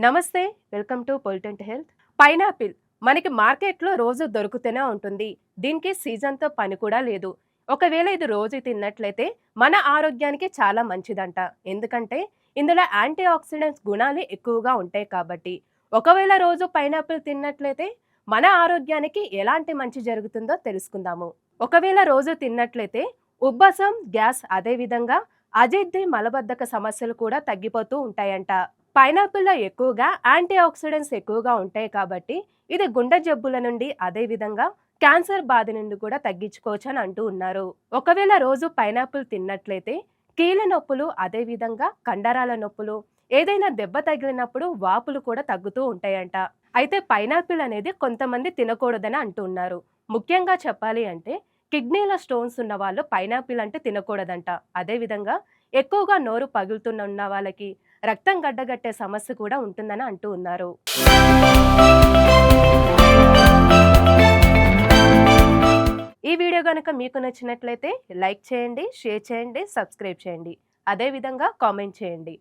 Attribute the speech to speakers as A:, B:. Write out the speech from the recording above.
A: నమస్తే, welcome to పొలిటెంట్ health. Pineapple మనకి మార్కెట్లో రోజు దొరుకుతూనే ఉంటుంది. దీనికి సీజన్తో పని కూడా లేదు. ఒకవేళ ఇది రోజు తిన్నట్లయితే మన ఆరోగ్యానికి చాలా మంచిదంట. ఎందుకంటే ఇందులో యాంటీ ఆక్సిడెంట్స్ గుణాలు ఎక్కువగా ఉంటాయి కాబట్టి. ఒకవేళ రోజు పైనాపిల్ తిన్నట్లయితే మన ఆరోగ్యానికి ఎలాంటి మంచి జరుగుతుందో తెలుసుకుందాము. ఒకవేళ రోజు తిన్నట్లయితే ఉబ్బసం, గ్యాస్, అదేవిధంగా అజీర్తి, మలబద్ధక సమస్యలు కూడా తగ్గిపోతూ ఉంటాయంట. పైనాపిల్లో ఎక్కువగా యాంటీ ఆక్సిడెంట్స్ ఎక్కువగా ఉంటాయి కాబట్టి ఇది గుండె జబ్బుల నుండి అదేవిధంగా క్యాన్సర్ బాధ నుండి కూడా తగ్గించుకోవచ్చు అని అంటూ ఉన్నారు. ఒకవేళ రోజు పైనాపిల్ తిన్నట్లయితే కీళ్ళ నొప్పులు, అదేవిధంగా కండరాల నొప్పులు, ఏదైనా దెబ్బ తగిలినప్పుడు వాపులు కూడా తగ్గుతూ ఉంటాయంట. అయితే పైనాపిల్ అనేది కొంతమంది తినకూడదని అంటూ ఉన్నారు. ముఖ్యంగా చెప్పాలి అంటే కిడ్నీల స్టోన్స్ ఉన్న వాళ్ళు పైనాపిల్ అంటే తినకూడదంట. అదేవిధంగా ఎక్కువగా నోరు పగులుతున్న ఉన్న వాళ్ళకి రక్తం గడ్డగట్టే సమస్య కూడా ఉంటుందని అంటూ ఉన్నారు. ఈ వీడియో కనుక మీకు నచ్చినట్లయితే లైక్ చేయండి, షేర్ చేయండి, సబ్స్క్రైబ్ చేయండి, అదేవిధంగా కామెంట్ చేయండి.